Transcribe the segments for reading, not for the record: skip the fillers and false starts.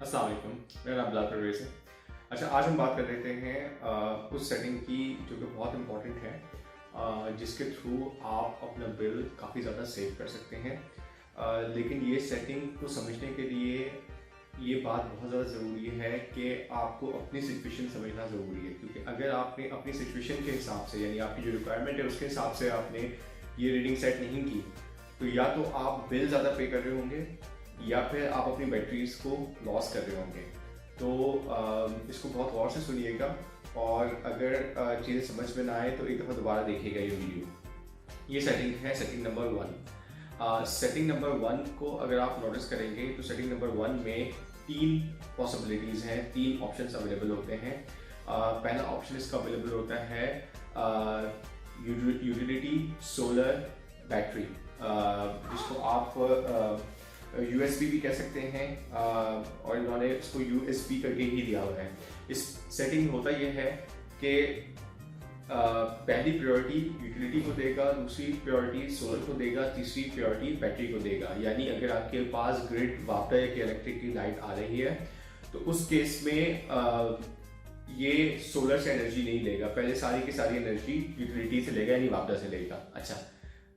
अस्सलाम वालेकुम, मेरा नाम बिलाल परवेज़ है। अच्छा, आज हम बात कर लेते हैं उस सेटिंग की जो कि बहुत इम्पॉर्टेंट है, जिसके थ्रू आप अपना बिल काफ़ी ज़्यादा सेव कर सकते हैं। लेकिन ये सेटिंग को समझने के लिए ये बात बहुत ज़्यादा ज़रूरी है कि आपको अपनी सिचुएशन समझना ज़रूरी है, क्योंकि अगर आपने अपनी सिचुएशन के हिसाब से यानी आपकी जो रिक्वायरमेंट है उसके हिसाब से आपने ये रीडिंग सेट नहीं की, तो या तो आप बिल ज़्यादा पे कर रहे होंगे या फिर आप अपनी बैटरीज को लॉस कर रहे होंगे। तो इसको बहुत गौर से सुनिएगा, और अगर चीज़ें समझ में ना आए तो एक दफ़ा दोबारा देखिएगा ये वीडियो। ये सेटिंग है, सेटिंग नंबर 1। सेटिंग नंबर 1 को अगर आप नोटिस करेंगे तो सेटिंग नंबर 1 में 3 पॉसिबिलिटीज़ हैं, 3 ऑप्शंस अवेलेबल होते हैं। पहला ऑप्शन इसका अवेलेबल होता है यूटिलिटी सोलर बैटरी, जिसको आप USB भी कह सकते हैं, और इन्होंने इसको USB करके ही दिया हुआ है। इस सेटिंग होता यह है कि पहली प्रायोरिटी यूटिलिटी को देगा, दूसरी प्रायोरिटी सोलर को देगा, तीसरी प्रायोरिटी बैटरी को देगा। यानी अगर आपके पास ग्रिड वापटा या कि इलेक्ट्रिक की लाइट आ रही है तो उस केस में ये सोलर से एनर्जी नहीं लेगा, पहले सारी की सारी एनर्जी यूटिलिटी से लेगा यानी वापटा से लेगा। अच्छा,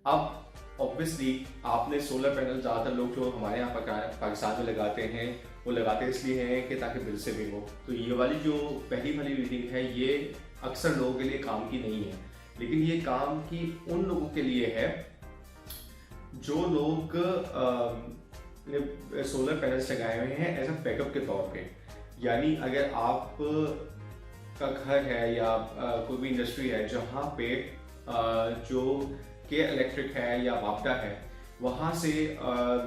अब ऑब्वियसली आपने सोलर पैनल ज़्यादातर लोग जो हमारे यहाँ पाकिस्तान में लगाते हैं वो लगाते इसलिए हैं कि ताकि बिल सेविंग हो। तो ये वाली जो पहली वाली रीडिंग है ये अक्सर लोगों के लिए काम की नहीं है, लेकिन ये काम की उन लोगों के लिए है जो लोग सोलर पैनल्स लगाए हुए हैं एज अ बैकअप के तौर पे। यानी अगर आप का घर है या कोई भी इंडस्ट्री है जहाँ पे जो के इलेक्ट्रिक है या वापटा है वहाँ से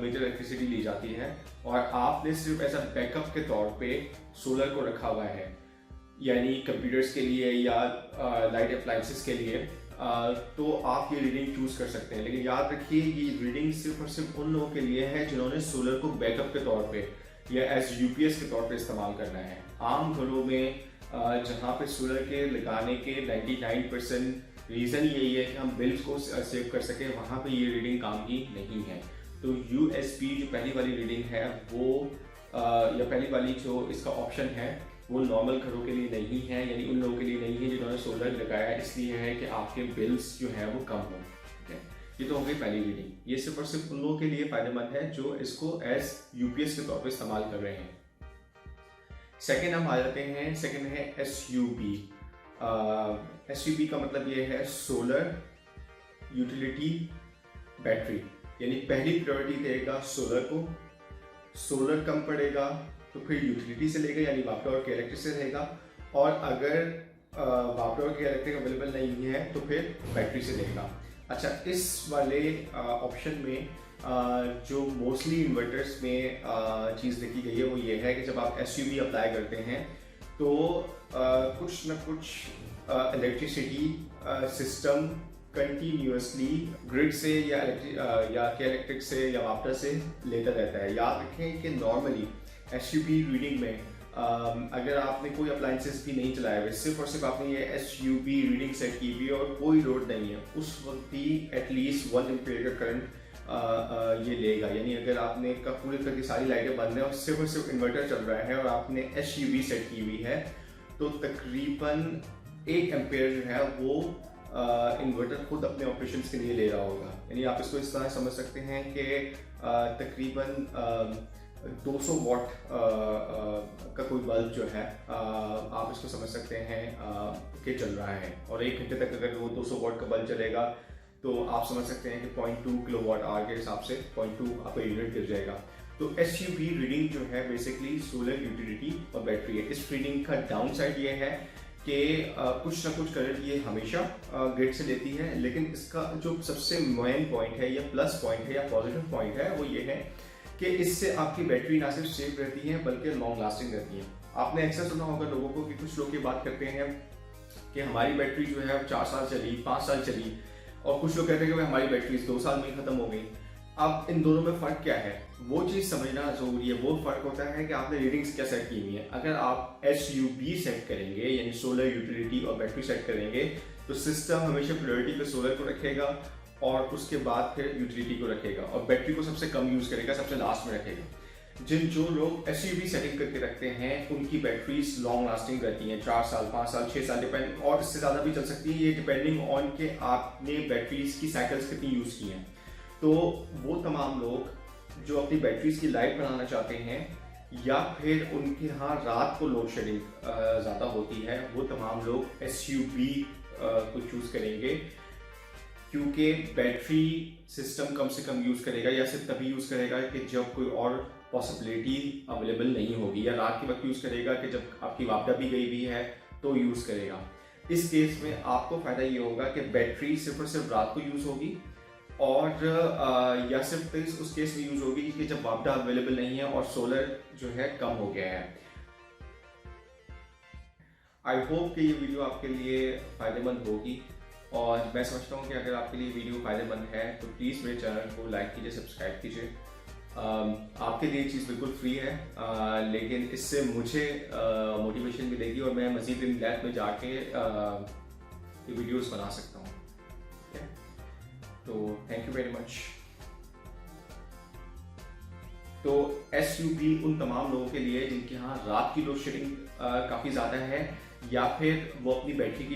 मेजर इलेक्ट्रिसिटी ली जाती है, और आपने सिर्फ ऐसा बैकअप के तौर पे सोलर को रखा हुआ है, यानी कंप्यूटर्स के लिए या लाइट अप्लायंसेस के लिए, तो आप ये रीडिंग चूज कर सकते हैं। लेकिन याद रखिए ये रीडिंग सिर्फ और सिर्फ उन लोगों के लिए है जिन्होंने सोलर को बैकअप के तौर पे या एज UPS के तौर पे इस्तेमाल करना है। आम घरों में जहाँ पे सोलर के लगाने के 99% रीज़न यही है कि हम बिल्स को सेव कर सकें, वहाँ पे ये रीडिंग काम की नहीं है। तो USB जो पहली वाली रीडिंग है वो या पहली वाली जो इसका ऑप्शन है वो नॉर्मल घरों के लिए नहीं है, यानी उन लोगों के लिए नहीं है जिन्होंने सोलर लगाया, इसलिए है कि आपके बिल्स जो हैं वो कम हो। ठीक है, ये तो हो गई पहली रीडिंग। ये सिर्फ और सिर्फ उन लोगों के लिए फ़ायदेमंद है जो इसको एज UPS के तौर पर इस्तेमाल कर रहे हैं। सेकेंड हम आ जाते हैं, सेकेंड है SUB। SUB का मतलब ये है सोलर यूटिलिटी बैटरी, यानी पहली प्रायोरिटी देगा सोलर को, सोलर कम पड़ेगा तो फिर यूटिलिटी से लेगा यानी वापटा और के इलेक्ट्रिक से रहेगा, और अगर वापटा और के इलेक्ट्रिक अवेलेबल नहीं है तो फिर बैटरी से लेगा। अच्छा, इस वाले ऑप्शन में जो मोस्टली इन्वर्टर्स में चीज़ देखी गई है वो ये है कि जब आप SUB अप्लाई करते हैं तो कुछ ना कुछ इलेक्ट्रिसिटी सिस्टम कंटिन्यूसली ग्रिड से या के इलेक्ट्रिक से या वापटा से लेता रहता है। याद रखें कि नॉर्मली SUB रीडिंग में अगर आपने कोई अप्लायंसेस भी नहीं चलाए हुए, सिर्फ और सिर्फ आपने ये SUB रीडिंग सेट की हुई और कोई लोड नहीं है, उस वक्त भी एटलीस्ट 1 एम्पीयर का करंट ये लेगा। यानी अगर आपने पूरी तरह की सारी लाइटें बंद हैं और सिर्फ इन्वर्टर चल रहा है और आपने SUB सेट की हुई है तो तकरीबन 1 एम्पीयर जो है वो इन्वर्टर खुद अपने ऑपरेशंस के लिए ले रहा होगा। यानी आप इसको इस तरह समझ सकते हैं कि तकरीबन 200 वॉट का कोई बल्ब जो है आप इसको समझ सकते हैं कि चल रहा है, और 1 घंटे तक अगर वो 200 वॉट का बल्ब चलेगा तो आप समझ सकते हैं कि 0.2 किलोवाट आवर के हिसाब से 0.2 आपका यूनिट गिर जाएगा। तो SUB रीडिंग जो है बेसिकली सोलर यूटिलिटी और बैटरी है। इस रीडिंग का डाउन साइड ये है कि कुछ ना कुछ करंट ये हमेशा ग्रिड से लेती है, लेकिन इसका जो सबसे मेन पॉइंट है या प्लस पॉइंट है या पॉजिटिव पॉइंट है वो ये है कि इससे आपकी बैटरी ना सिर्फ सेफ रहती है बल्कि लॉन्ग लास्टिंग रहती है। आपने अक्सर सुना होगा लोगों को कि कुछ लोग ये बात करते हैं कि हमारी बैटरी जो है 4 साल चली, 5 साल चली, और कुछ लोग कहते हैं कि हमारी बैटरी 2 साल में ही खत्म हो गई। अब इन दोनों में फ़र्क क्या है वो चीज़ समझना ज़रूरी है। वो फ़र्क होता है कि आपने रीडिंग्स क्या सेट की हुई है। अगर आप SUB सेट करेंगे यानी सोलर यूटिलिटी और बैटरी सेट करेंगे तो सिस्टम हमेशा प्रायोरिटी पे सोलर को रखेगा और उसके बाद फिर यूटिलिटी को रखेगा और बैटरी को सबसे कम यूज़ करेगा, सबसे लास्ट में रखेगा। जो लोग SUV सेटिंग करके रखते हैं उनकी बैटरीज लॉन्ग लास्टिंग रहती हैं, 4 साल 5 साल 6 साल डिपेंड, और इससे ज़्यादा भी चल सकती है, ये डिपेंडिंग ऑन के आपने बैटरीज की साइकिल्स कितनी यूज़ की हैं। तो वो तमाम लोग जो अपनी बैटरीज की लाइफ बनाना चाहते हैं या फिर उनके यहाँ रात को लोड शेडिंग ज़्यादा होती है, वो तमाम लोग SUV को चूज़ करेंगे, क्योंकि बैटरी सिस्टम कम से कम यूज़ करेगा या सिर्फ तभी यूज़ करेगा कि जब कोई और पॉसिबिलिटी अवेलेबल नहीं होगी, या रात के वक्त यूज़ करेगा कि जब आपकी वापडा भी गई हुई है तो यूज़ करेगा। इस केस में आपको फ़ायदा ये होगा कि बैटरी सिर्फ और सिर्फ रात को यूज़ होगी, और या सिर्फ उस केस में यूज़ होगी कि जब वापडा अवेलेबल नहीं है और सोलर जो है कम हो गया है। आई होप कि ये वीडियो आपके लिए फ़ायदेमंद होगी, और मैं समझता हूँ कि अगर आपके लिए वीडियो फ़ायदेमंद है तो प्लीज़ मेरे चैनल को लाइक कीजिए, सब्सक्राइब कीजिए। आपके लिए चीज़ बिल्कुल फ्री है, लेकिन इससे मुझे मोटिवेशन मिलेगी और मैं मज़ीद इन डेप्थ में जाके ये वीडियोस बना सकता हूँ। ठीक है, तो थैंक यू वेरी मच। तो SUV उन तमाम लोगों के लिए जिनके यहाँ रात की लोड शेडिंग काफ़ी ज़्यादा है, या फिर वो अपनी बैटरी की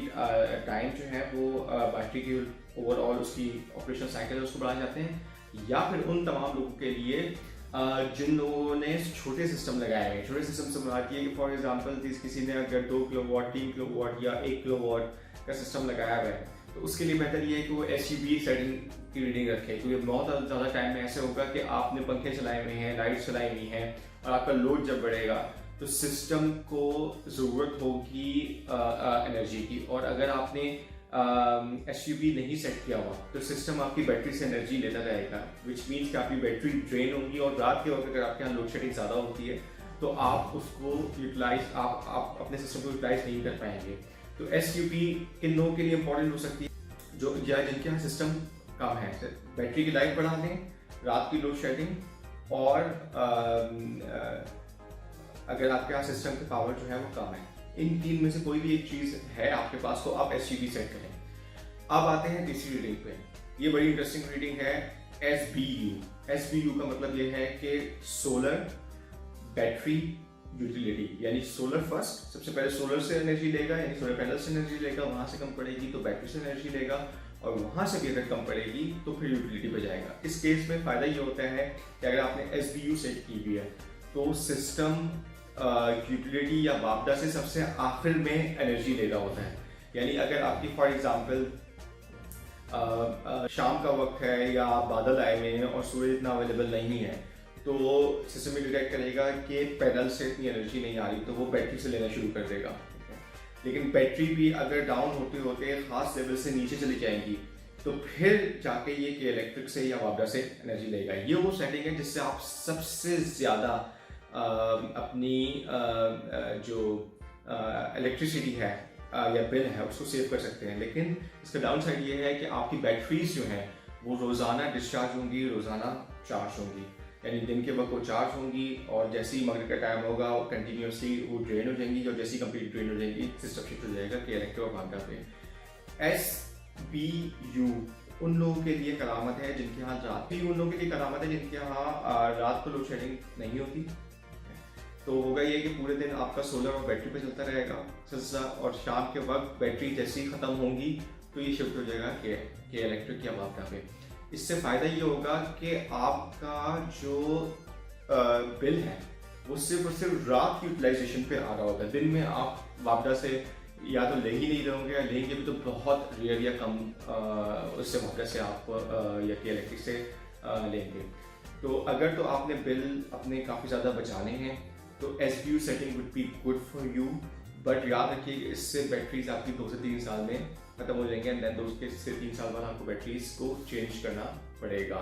टाइम जो है वो बैटरी की ओवरऑल उसकी ऑपरेशन साइकिल है उसको बढ़ा जाते हैं, या फिर उन तमाम लोगों के लिए जिन लोगों ने छोटे सिस्टम लगाए हैं। छोटे सिस्टम से बनाती है कि फॉर एग्जांपल किसी ने अगर 2 किलोवाट 3 किलोवाट या 1 किलोवाट का सिस्टम लगाया हुआ है, तो उसके लिए बेहतर ये है कि वो SUV सेटिंग की रीडिंग रखे, क्योंकि बहुत ज़्यादा टाइम में ऐसे होगा कि आपने पंखे चलाए हुए हैं, लाइट्स चलाई हुई हैं, और आपका लोड जब बढ़ेगा तो सिस्टम को ज़रूरत होगी एनर्जी की, और अगर आपने SUV नहीं सेट किया हुआ तो सिस्टम आपकी बैटरी से एनर्जी लेता रहेगा, विच मीन्स कि आपकी बैटरी ड्रेन होगी, और रात के वक्त अगर आपके यहाँ लोड शेडिंग ज़्यादा होती है तो आप उसको यूटिलाइज आप अपने सिस्टम को यूटिलाइज नहीं कर पाएंगे। तो SUV किन लोगों के लिए इंपॉर्टेंट हो सकती है, जो या जिनके यहाँ सिस्टम कम है, बैटरी की लाइफ बढ़ा दें, रात की लोड शेडिंग, और अगर आपके यहाँ सिस्टम की पावर जो है वो कम है। इन तीन में से कोई भी एक चीज़ है आपके पास तो आप SUV सेट करें। अब आते हैं तीसरी रीडिंग पे। ये बड़ी इंटरेस्टिंग रीडिंग है, SBU। SBU का मतलब ये है कि सोलर बैटरी यूटिलिटी, यानी सोलर फर्स्ट, सबसे पहले सोलर से एनर्जी लेगा, यानी सोलर पैनल से एनर्जी लेगा, वहां से कम पड़ेगी तो बैटरी से एनर्जी लेगा, और वहां से भी अगर कम पड़ेगी तो फिर यूटिलिटी पे जाएगा। इस केस में फायदा ये होता है कि अगर आपने SBU सेट की हुई है तो सिस्टम यूटिलिटी या वापडा से सबसे आखिर में एनर्जी ले रहा होता है। यानी अगर आपकी फॉर एग्जांपल शाम का वक्त है या बादल आए हुए हैं और सूरज इतना अवेलेबल नहीं है, तो सिस्टम में डिटेक्ट करेगा कि पैनल से इतनी एनर्जी नहीं आ रही, तो वो बैटरी से लेना शुरू कर देगा। लेकिन बैटरी भी अगर डाउन होते होते खास लेवल से नीचे चली जाएंगी तो फिर जाके ये कि इलेक्ट्रिक से या वापडा से एनर्जी लेगा। ये वो सेटिंग है जिससे आप सबसे ज़्यादा अपनी जो इलेक्ट्रिसिटी है या बिल है उसको सेव कर सकते हैं। लेकिन इसका डाउन साइड ये है कि आपकी बैटरीज जो हैं वो रोज़ाना डिस्चार्ज होंगी, रोज़ाना चार्ज होंगी, यानी दिन के वक्त वो चार्ज होंगी, और जैसे ही मगरिब का टाइम होगा वो कंटिन्यूसली वो ड्रेन हो जाएंगी, और जैसे ही कंप्लीट ड्रेन हो जाएंगी सिस्टम शिफ्ट हो जाएगा कि इलेक्ट्रिक और वापडा पे। SBU उन लोगों के लिए करामत है जिनके यहाँ रात भी, उन लोगों के लिए करामत है जिनके यहाँ रात को लोड शेडिंग नहीं होती। तो होगा ये कि पूरे दिन आपका सोलर और बैटरी पे चलता रहेगा सिलसिला, और शाम के वक्त बैटरी जैसे ही ख़त्म होंगी तो ये शिफ्ट हो जाएगा कि इलेक्ट्रिक या वापडा पे। इससे फ़ायदा ये होगा कि आपका जो बिल है वो सिर्फ और सिर्फ रात की यूटिलाइजेशन पे आ रहा होगा। दिन में आप वापडा से या तो ले ही नहीं रहोगे, या लेंगे भी तो बहुत रेयर या कम उससे वापडा से आप या कि इलेक्ट्रिक से लेंगे। तो अगर तो आपने बिल अपने काफ़ी ज़्यादा बचाने हैं तो SBU setting would be good for you, but याद रखिए इससे बैटरीज आपकी 2 से 3 साल में खत्म हो जाएंगे, एंड देन 2 से 3 साल बाद आपको बैटरीज को चेंज करना पड़ेगा।